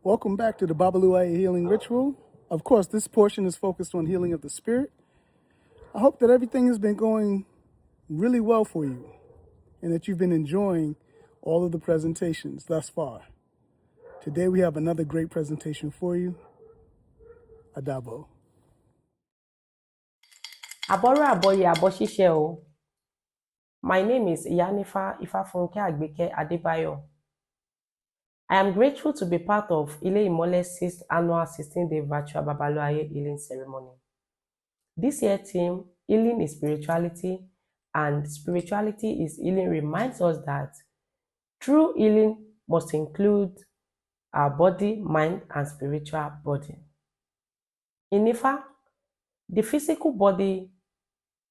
Welcome back to the Babaluaiye Healing Ritual. Of course, this portion is focused on healing of the spirit. I hope that everything has been going really well for you and that you've been enjoying all of the presentations thus far. Today we have another great presentation for you. Adabo. Aboye Aboshishe o. My name is Iya Oya Mayowa. I am grateful to be part of Ile I's 6th annual 16-day virtual Babaluaiye Healing Ceremony. This year's theme, Healing is Spirituality, and Spirituality is Healing, reminds us that true healing must include our body, mind, and spiritual body. In Ifa, the physical body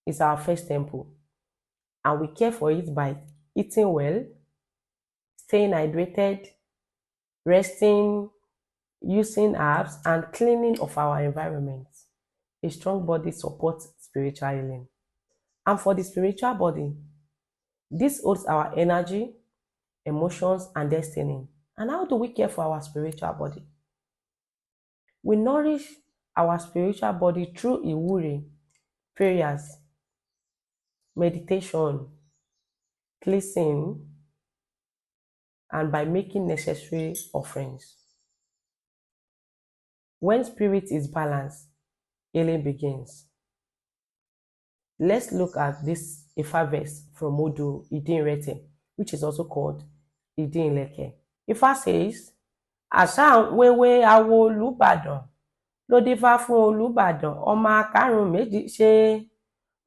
is our first temple, and we care for it by eating well, staying hydrated, resting, using herbs, and cleaning of our environment. A strong body supports spiritual healing. And for the spiritual body, this holds our energy, emotions, and destiny. And how do we care for our spiritual body? We nourish our spiritual body through iwuri, prayers, meditation, cleansing, and by making necessary offerings. When spirit is balanced, healing begins. Let's look at this Ifa verse from Odu Idinrete, which is also called Idinleke. Ifa says, Àṣà wéwé awo Olúbàdàn ló dífá fún Olúbàdàn ọmọ akárùn méjì ṣe.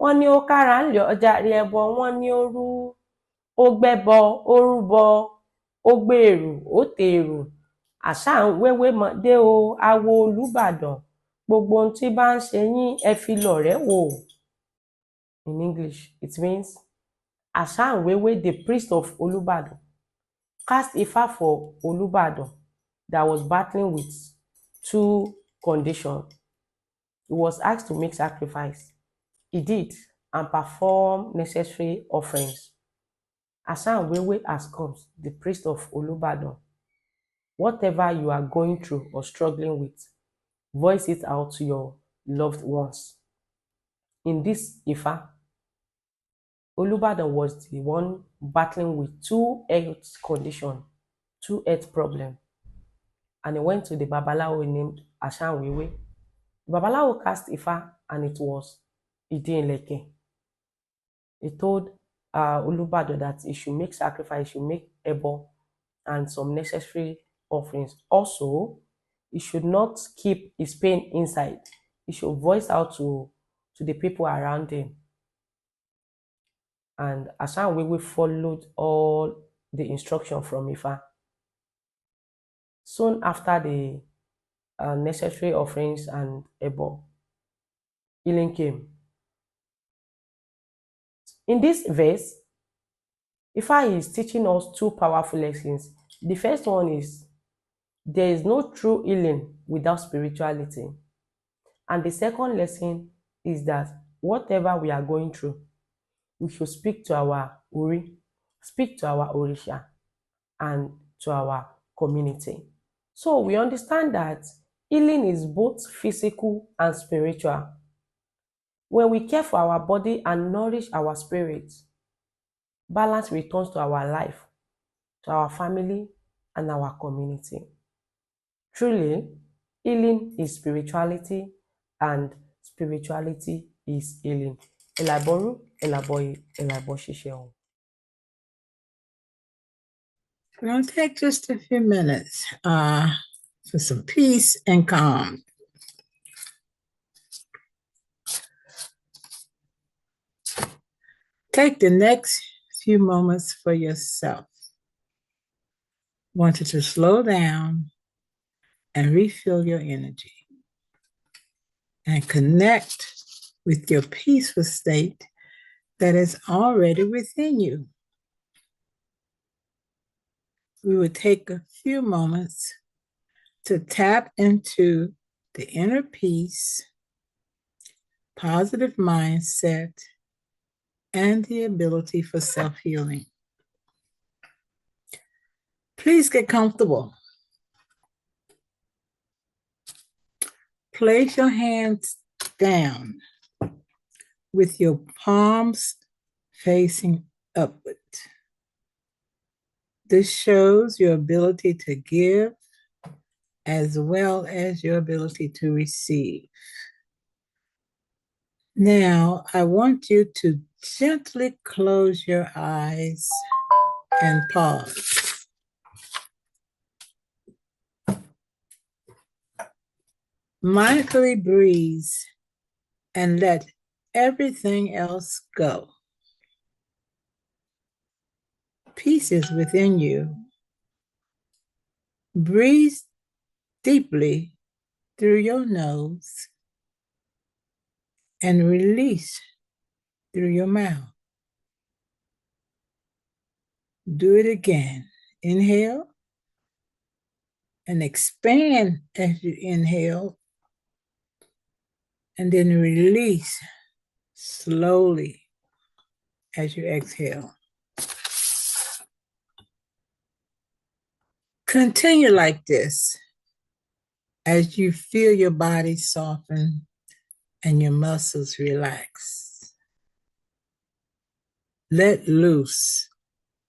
Wọ́n ní ó kára ńlẹ̀ ọjà rí ẹbọ, wọ́n ní ó rú, ó gbẹ́bọ, ó rúbọ, ó gbèrú, ó tèrú. Àṣà wéwé mọ̀dé o awo Olúbàdàn, gbogbo ohun tí bá ń ṣe yín ẹ fi lọ̀rẹ́ wò. In English, it means Àṣà wéwé, the priest of Olúbàdàn, cast Ifa for Olúbàdàn that was battling with two conditions. He was asked to make sacrifice. He did, and perform necessary offerings. Àṣà wéwé has come, the priest of Olúbàdàn. Whatever you are going through or struggling with, voice it out to your loved ones. In this Ifa, Olúbàdàn was the one battling with two health conditions, two health problems. And he went to the Babalawo named Àṣà wéwé. Babalawo cast Ifa, and it was Idinleke. He told Olúbàdàn that he should make sacrifice, he should make ebo and some necessary offerings. Also, he should not keep his pain inside. He should voice out to the people around him. And Àṣà wéwé followed all the instruction from Ifa. Soon after the necessary offerings and ebo, healing came. In this verse, Ifa is teaching us two powerful lessons. The first one is, there is no true healing without spirituality. And the second lesson is that whatever we are going through, we should speak to our Uri, speak to our Orisha, and to our community. So we understand that healing is both physical and spiritual. When we care for our body and nourish our spirit, balance returns to our life, to our family, and our community. Truly, healing is spirituality, and spirituality is healing. Elaboru, elaboye, elaboshishe. We're going to take just a few minutes for some peace and calm. Take the next few moments for yourself. I want you to slow down and refill your energy and connect with your peaceful state that is already within you. We will take a few moments to tap into the inner peace, positive mindset, and the ability for self-healing. Please get comfortable. Place your hands down with your palms facing upward. This shows your ability to give as well as your ability to receive. Now, I want you to gently close your eyes and pause. Mindfully breathe and let everything else go. Peace is within you. Breathe deeply through your nose and release through your mouth. Do it again. Inhale and expand as you inhale, and then release slowly as you exhale. Continue like this as you feel your body soften and your muscles relax. Let loose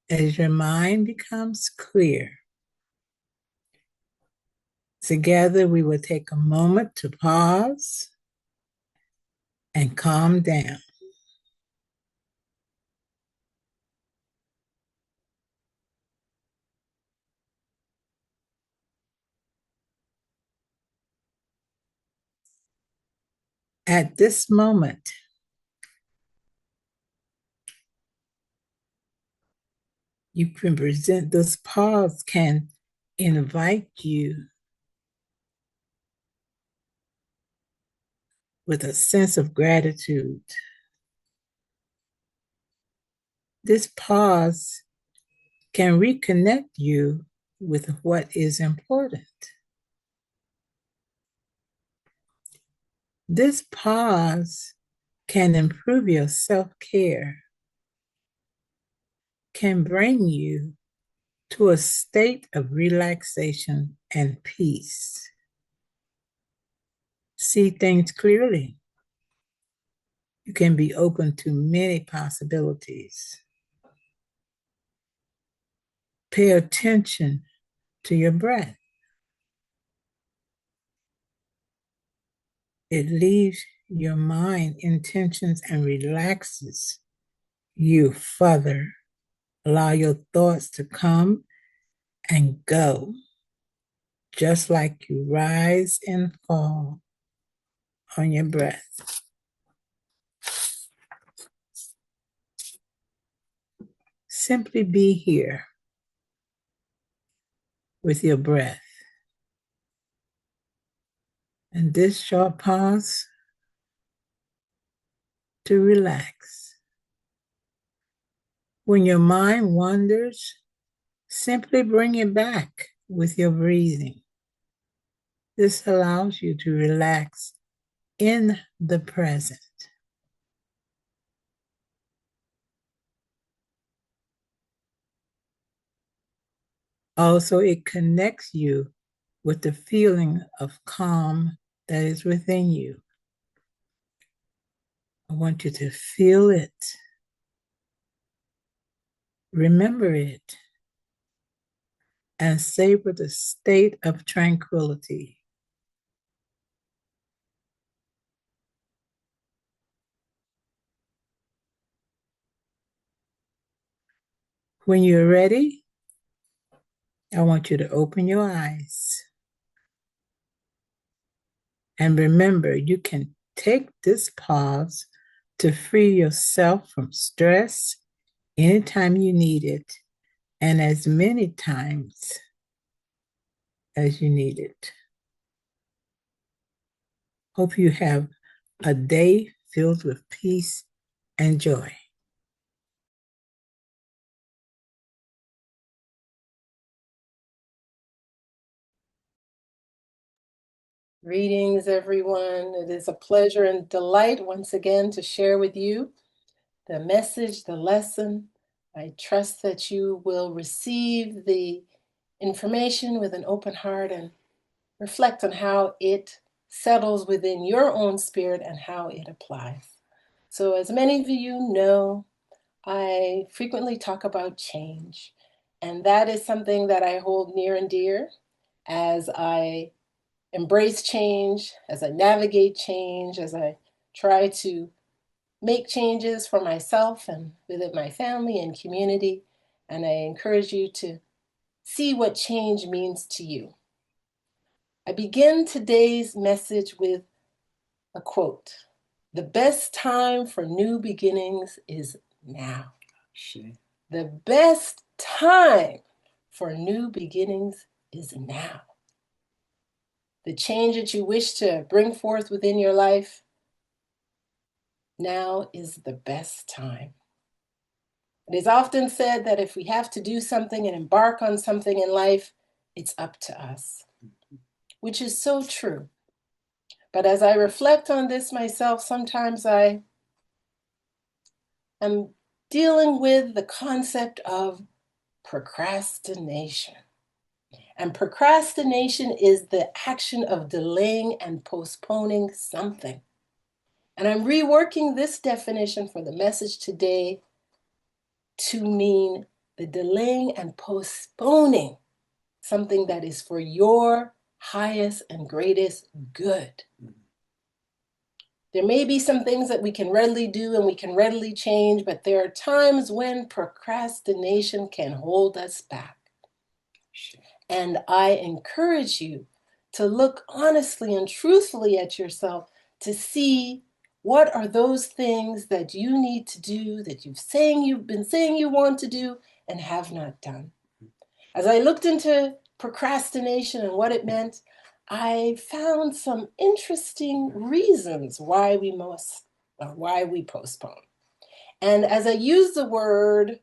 as your mind becomes clear. Together, we will take a moment to pause and calm down. At this moment, you can present this pause, can invite you with a sense of gratitude. This pause can reconnect you with what is important. This pause can improve your self-care, can bring you to a state of relaxation and peace. See things clearly. You can be open to many possibilities. Pay attention to your breath. It leaves your mind in tensions and relaxes you further. Allow your thoughts to come and go, just like you rise and fall on your breath. Simply be here with your breath. And this short pause to relax. When your mind wanders, simply bring it back with your breathing. This allows you to relax in the present. Also, it connects you with the feeling of calm that is within you. I want you to feel it, remember it, and savor the state of tranquility. When you're ready, I want you to open your eyes. And remember, you can take this pause to free yourself from stress anytime you need it and as many times as you need it. Hope you have a day filled with peace and joy. Greetings, everyone. It is a pleasure and delight once again to share with you the message, the lesson. I trust that you will receive the information with an open heart and reflect on how it settles within your own spirit and how it applies. So as many of you know, I frequently talk about change, and that is something that I hold near and dear as I embrace change, as I navigate change, as I try to make changes for myself and within my family and community. And I encourage you to see what change means to you. I begin today's message with a quote. The best time for new beginnings is now. The best time for new beginnings is now. The change that you wish to bring forth within your life, now is the best time. It is often said that if we have to do something and embark on something in life, it's up to us, which is so true. But as I reflect on this myself, sometimes I am dealing with the concept of procrastination. And procrastination is the action of delaying and postponing something. And I'm reworking this definition for the message today to mean the delaying and postponing something that is for your highest and greatest good. There may be some things that we can readily do and we can readily change, but there are times when procrastination can hold us back. And I encourage you to look honestly and truthfully at yourself to see what are those things that you need to do, that you've been saying you want to do and have not done. As I looked into procrastination and what it meant, I found some interesting reasons why we postpone. And as I use the word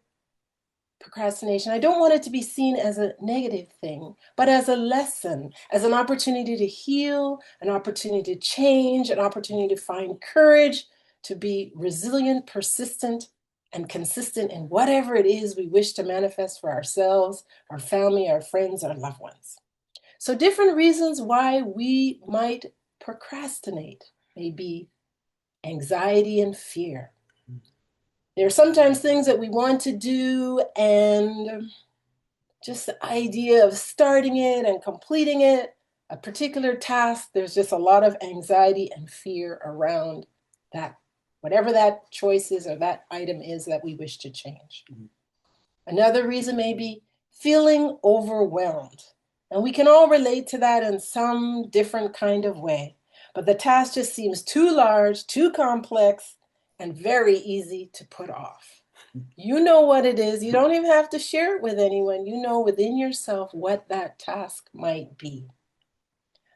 procrastination, I don't want it to be seen as a negative thing, but as a lesson, as an opportunity to heal, an opportunity to change, an opportunity to find courage, to be resilient, persistent, and consistent in whatever it is we wish to manifest for ourselves, our family, our friends, our loved ones. So different reasons why we might procrastinate may be anxiety and fear. There are sometimes things that we want to do, and just the idea of starting it and completing it, a particular task, there's just a lot of anxiety and fear around that, whatever that choice is or that item is that we wish to change. Another reason may be feeling overwhelmed. And we can all relate to that in some different kind of way. But the task just seems too large, too complex, and very easy to put off. You know what it is. You don't even have to share it with anyone. You know within yourself what that task might be.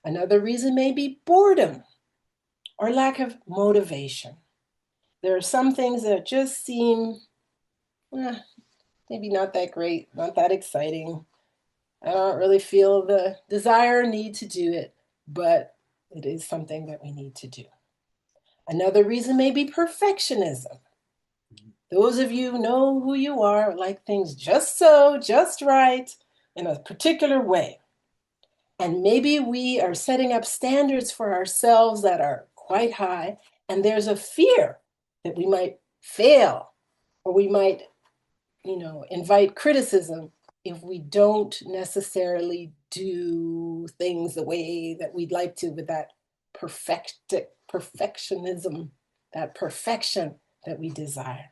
Another reason may be boredom or lack of motivation. There are some things that just seem maybe not that great, not that exciting. I don't really feel the desire or need to do it, but it is something that we need to do. Another reason may be perfectionism. Those of you who know who you are, like things just so, just right, in a particular way. And maybe we are setting up standards for ourselves that are quite high, and there's a fear that we might fail, or we might, invite criticism if we don't necessarily do things the way that we'd like to with that perfectionism, that perfection that we desire.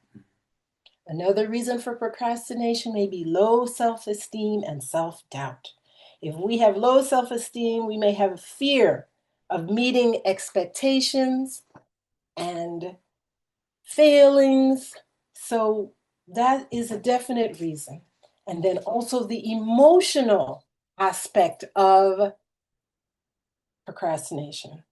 Another reason for procrastination may be low self-esteem and self-doubt. If we have low self-esteem, we may have fear of meeting expectations and failings. So that is a definite reason. And then also the emotional aspect of procrastination.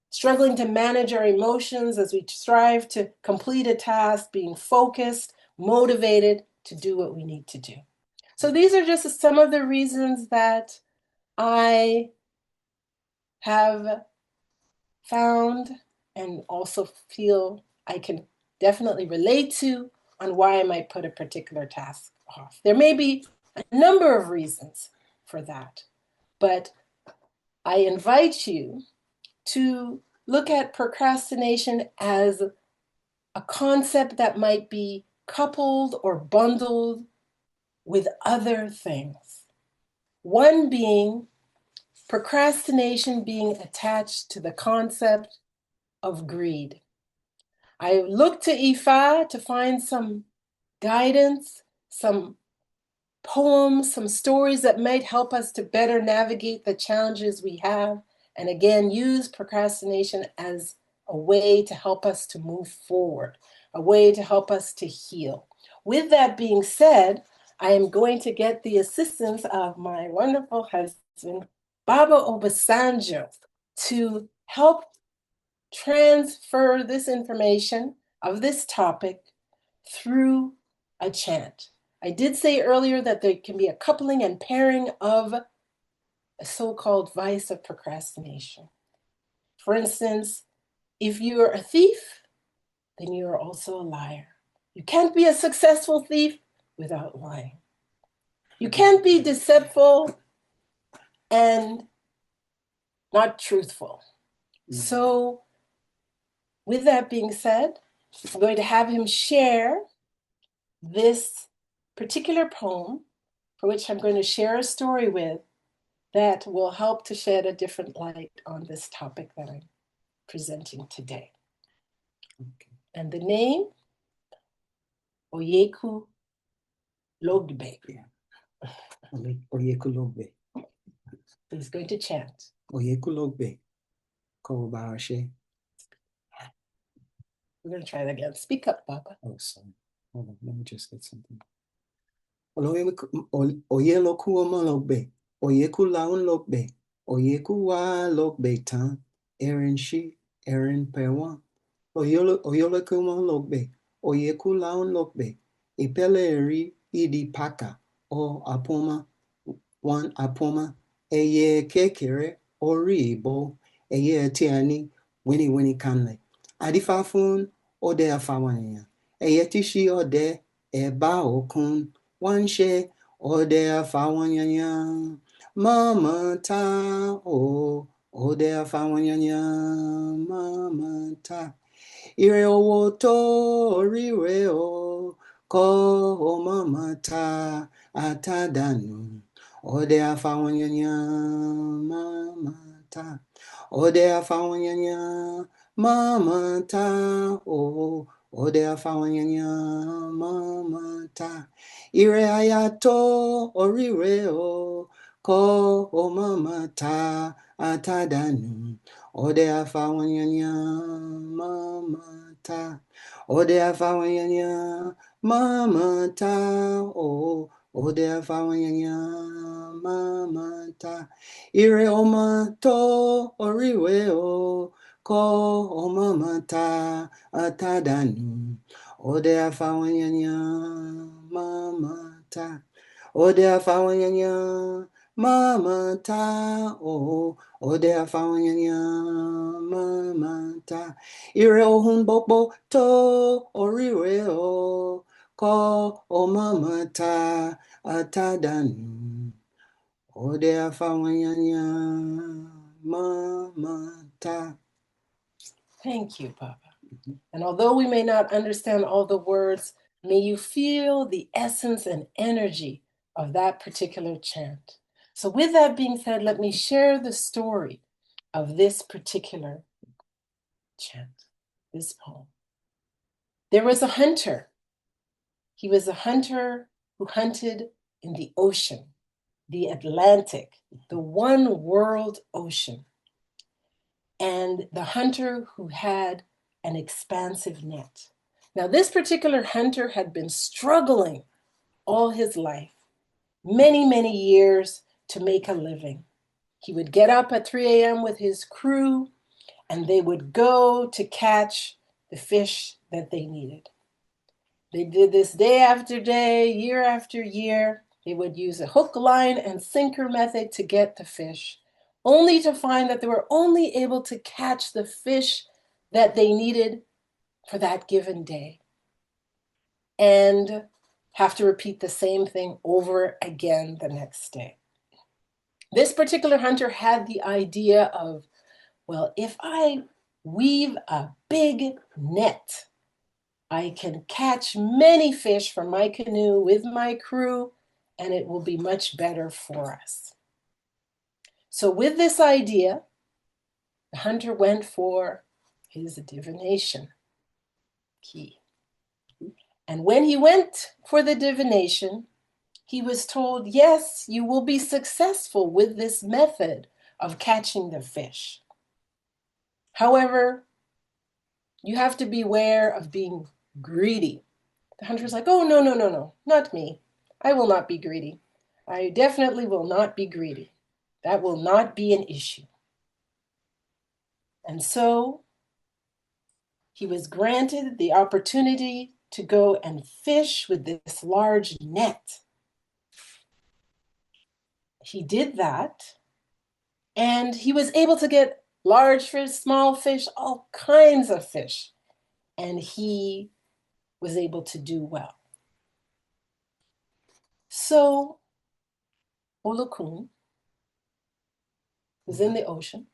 Struggling to manage our emotions as we strive to complete a task, being focused, motivated to do what we need to do. So these are just some of the reasons that I have found and also feel I can definitely relate to on why I might put a particular task off. There may be a number of reasons for that, but I invite you to look at procrastination as a concept that might be coupled or bundled with other things. One being procrastination being attached to the concept of greed. I looked to Ifa to find some guidance, some poems, some stories that might help us to better navigate the challenges we have, and again, use procrastination as a way to help us to move forward, a way to help us to heal. With that being said, I am going to get the assistance of my wonderful husband, Baba Obasanjo, to help transfer this information of this topic through a chant. I did say earlier that there can be a coupling and pairing of a so-called vice of procrastination. For instance, if you're a thief, then you are also a liar. You can't be a successful thief without lying. You can't be deceitful and not truthful. So with that being said, I'm going to have him share this particular poem, for which I'm going to share a story with, that will help to shed a different light on this topic that I'm presenting today. Okay. And the name, Oyeku Logbe. Yeah. Oyeku Logbe. He's going to chant. Oyeku Logbe. Kobarashe. We're going to try that again. Speak up, Baba. Oh, sorry. Hold on. Let me just get something. Oyeloku Oma Logbe. Oyeku Laun Logbe. Oyeku Wa Logbe Tan. Erin Shi. Erin Pewan. Oyeloku Oma Logbe. Oyeku Laun Logbe. Ipele Eri Idi Paka. O Apoma. One Apoma. Eye Kekere. Ori Ibo. Eye Tiani. Winnie Kanle. Adifafun ode afawanya. Eyetishi ode eba okun. Wanshe ode afawanya. Mama ta o ode afawanya. Mama ta. Ire owo to rire o. Ko o mama ta atadanu. Ode afawanya. Mama ta. Ode afawanya. Mama ta o ode afawanya mama ta ire ayato orire o ko o mama ta atadanu ode afawanya mama ta ode afawanya mama ta o ode afawanya mama ta ire oma to orire o ko o mama ta atadanu ode afawanya mama ta ode afawanya mama ta o ode afawanya mama ta ire ohun bobo to orire o ko o mama ta atadanu ode afawanya mama ta. Thank you, Baba. And although we may not understand all the words, may you feel the essence and energy of that particular chant. So with that being said, let me share the story of this particular chant, this poem. There was a hunter. He was a hunter who hunted in the ocean, the Atlantic, the one world ocean. And the hunter who had an expansive net. Now, this particular hunter had been struggling all his life, many years to make a living. He would get up at 3 a.m. with his crew, and they would go to catch the fish that they needed. They did this day after day, year after year. They would use a hook, line, and sinker method to get the fish, only to find that they were only able to catch the fish that they needed for that given day, and have to repeat the same thing over again the next day. This particular hunter had the idea of well, if I weave a big net, I can catch many fish from my canoe with my crew, and it will be much better for us. So with this idea, the hunter went for his divination key. And when he went for the divination, he was told, yes, you will be successful with this method of catching the fish. However, you have to beware of being greedy. The hunter's like, oh, no, not me. I will not be greedy. I definitely will not be greedy. That will not be an issue. And so he was granted the opportunity to go and fish with this large net. He did that, and he was able to get large fish, small fish, all kinds of fish. And he was able to do well. So Olokun was in the ocean,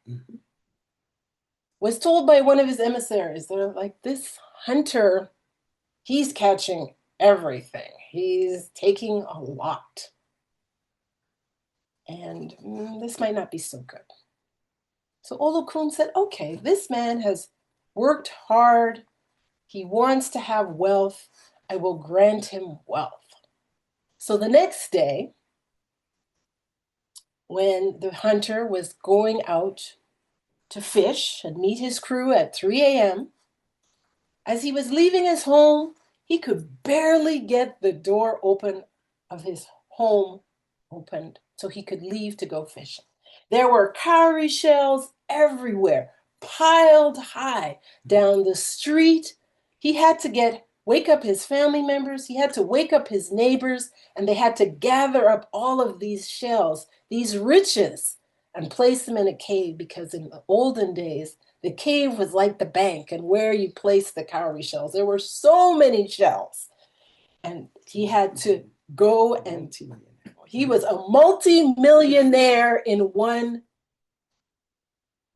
was told by one of his emissaries, they're like, this hunter, he's catching everything. He's taking a lot. And this might not be so good. So Olokun said, okay, this man has worked hard. He wants to have wealth. I will grant him wealth. So the next day, when the hunter was going out to fish and meet his crew at 3 a.m., as he was leaving his home, he could barely get the door open of his home opened so he could leave to go fishing. There were cowrie shells everywhere, piled high down the street. He had to wake up his family members. He had to wake up his neighbors, and they had to gather up all of these shells, these riches, and place them in a cave, because in the olden days, the cave was like the bank and where you place the cowrie shells. There were so many shells. And he had to go, and he was a multi-millionaire in one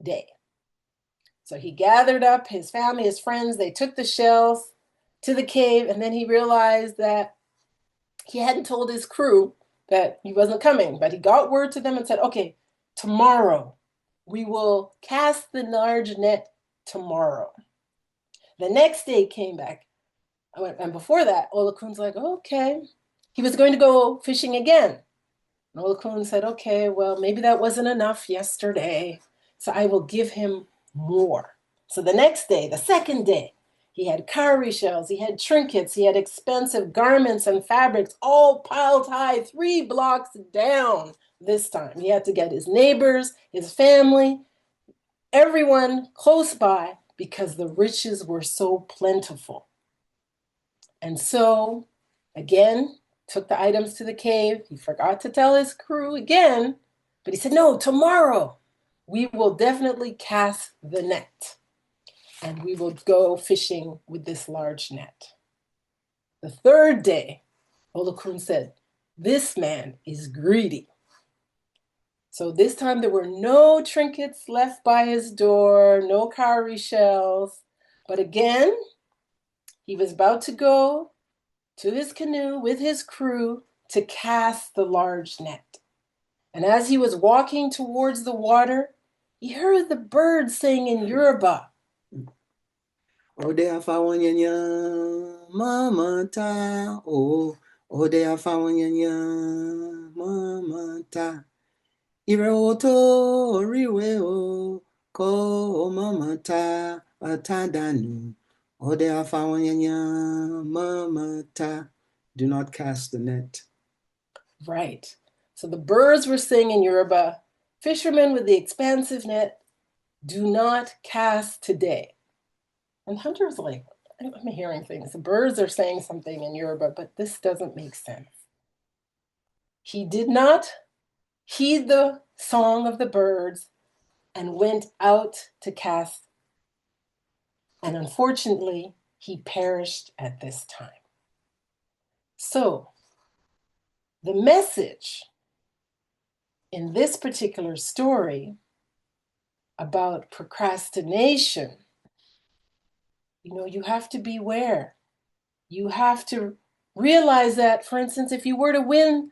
day. So he gathered up his family, his friends, they took the shells to the cave, and then he realized that he hadn't told his crew that he wasn't coming, but he got word to them and said, okay, tomorrow we will cast the large net tomorrow. The next day came back, and before that, Olakun's like, okay. He was going to go fishing again. And Olokun said, okay, well, maybe that wasn't enough yesterday, so I will give him more. So the next day, the second day, he had cowrie shells, he had trinkets, he had expensive garments and fabrics, all piled high, 3 blocks down this time. He had to get his neighbors, his family, everyone close by, because the riches were so plentiful. And so, again, took the items to the cave. He forgot to tell his crew again, but he said, no, tomorrow we will definitely cast the net, and we will go fishing with this large net. The third day, Olokun said, this man is greedy. So this time there were no trinkets left by his door, no cowrie shells. But again, he was about to go to his canoe with his crew to cast the large net. And as he was walking towards the water, he heard the birds sing in Yoruba. Ode afawanyanya mama ta o ode afawanyanya mama ta ire oto oriwe o ko mama ta atadanu ode afawanyanya mama ta. Do not cast the net. Right. So the birds were singing in Yoruba, fishermen with the expansive net, do not cast today. And Hunter's like, I'm hearing things. The birds are saying something in Yoruba, but this doesn't make sense. He did not heed the song of the birds and went out to cast. And unfortunately, he perished at this time. So the message in this particular story about procrastination, you have to beware. You have to realize that, for instance, if you were to win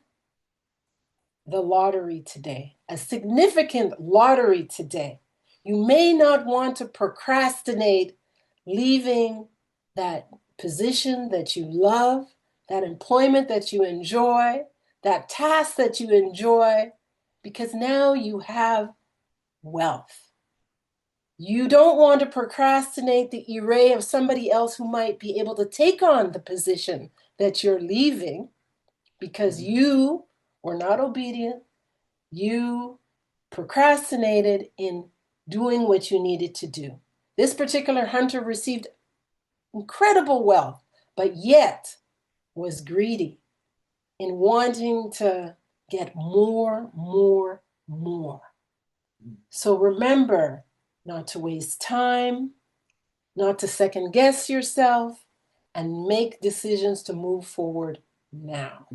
the lottery today, a significant lottery today, you may not want to procrastinate leaving that position that you love, that employment that you enjoy, that task that you enjoy, because now you have wealth. You don't want to procrastinate the array of somebody else who might be able to take on the position that you're leaving because you were not obedient. You procrastinated in doing what you needed to do. This particular hunter received incredible wealth, but yet was greedy in wanting to get more. So remember not to waste time, not to second guess yourself, and make decisions to move forward now.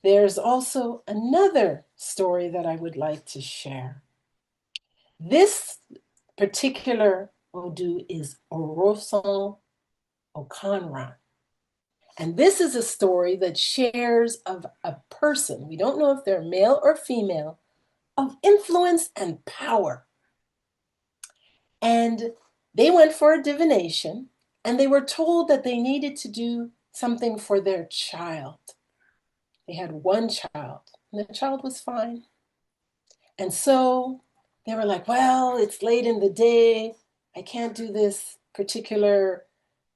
There's also another story that I would like to share. This particular Odu is Oroson Okanran. And this is a story that shares of a person, we don't know if they're male or female, of influence and power. And they went for a divination, and they were told that they needed to do something for their child. They had one child, and the child was fine. And so they were like, well, it's late in the day. I can't do this particular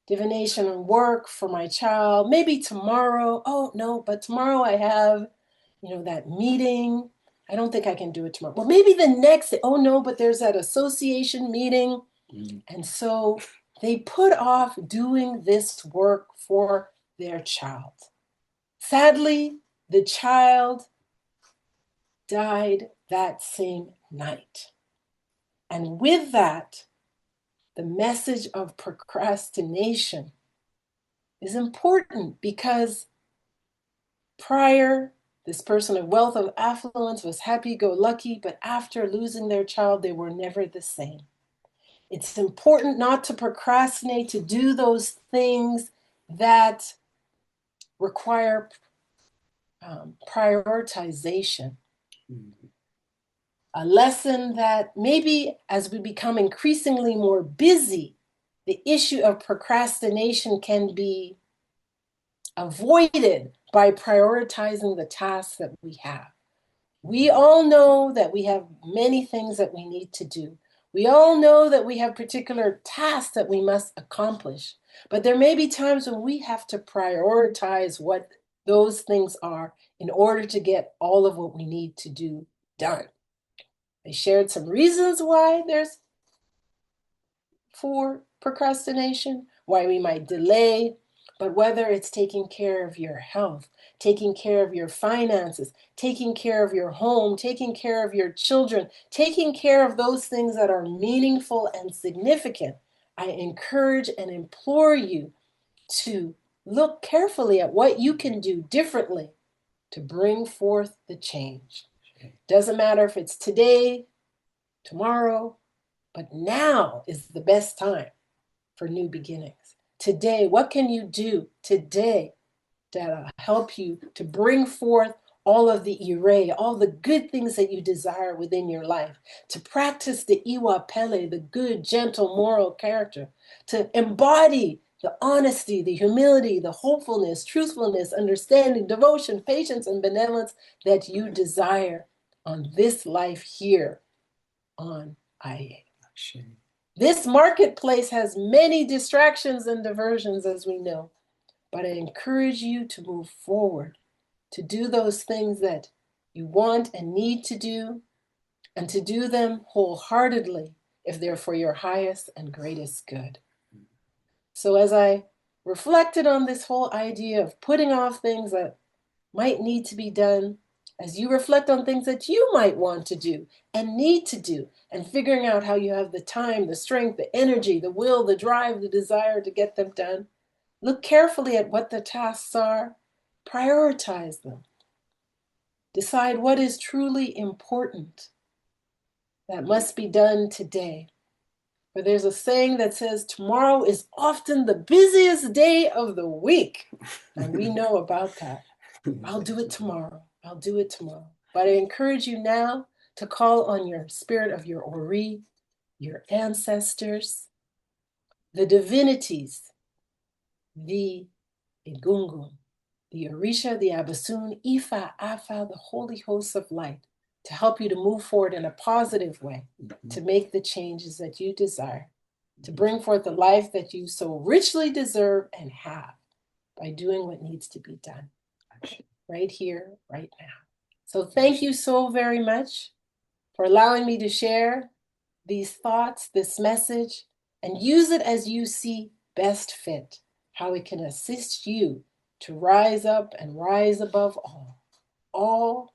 divination and work for my child. Maybe tomorrow. Oh, no, but tomorrow I have, that meeting. I don't think I can do it tomorrow. Well, maybe the next day. Oh, no, but there's that association meeting. And so they put off doing this work for their child. Sadly, the child died that same night. And with that, the message of procrastination is important because prior, this person of wealth, of affluence was happy-go-lucky, but after losing their child, they were never the same. It's important not to procrastinate, to do those things that require prioritization. A lesson that maybe as we become increasingly more busy, the issue of procrastination can be avoided by prioritizing the tasks that we have. We all know that we have many things that we need to do. We all know that we have particular tasks that we must accomplish, but there may be times when we have to prioritize what those things are in order to get all of what we need to do done. I shared some reasons why there's for procrastination, why we might delay, but whether it's taking care of your health, taking care of your finances, taking care of your home, taking care of your children, taking care of those things that are meaningful and significant, I encourage and implore you to look carefully at what you can do differently to bring forth the change. Doesn't matter if it's today, tomorrow, but now is the best time for new beginnings. Today, what can you do today that'll help you to bring forth all of the array, all the good things that you desire within your life, to practice the Iwa Pele, the good, gentle, moral character, to embody the honesty, the humility, the hopefulness, truthfulness, understanding, devotion, patience, and benevolence that you desire on this life here on Iya. This marketplace has many distractions and diversions, as we know, but I encourage you to move forward, to do those things that you want and need to do, and to do them wholeheartedly if they're for your highest and greatest good. So as I reflected on this whole idea of putting off things that might need to be done, as you reflect on things that you might want to do and need to do, and figuring out how you have the time, the strength, the energy, the will, the drive, the desire to get them done, look carefully at what the tasks are, prioritize them. Decide what is truly important that must be done today. For there's a saying that says, tomorrow is often the busiest day of the week. And we know about that. I'll do it tomorrow. I'll do it tomorrow. But I encourage you now to call on your spirit of your Ori, your ancestors, the divinities, the Egungun, the Orisha, the Abasun, Ifa, Afa, the holy hosts of light, to help you to move forward in a positive way, to make the changes that you desire, to bring forth the life that you so richly deserve and have by doing what needs to be done right here, right now. So thank you so very much for allowing me to share these thoughts, this message, and use it as you see best fit, how it can assist you to rise up and rise above all, all,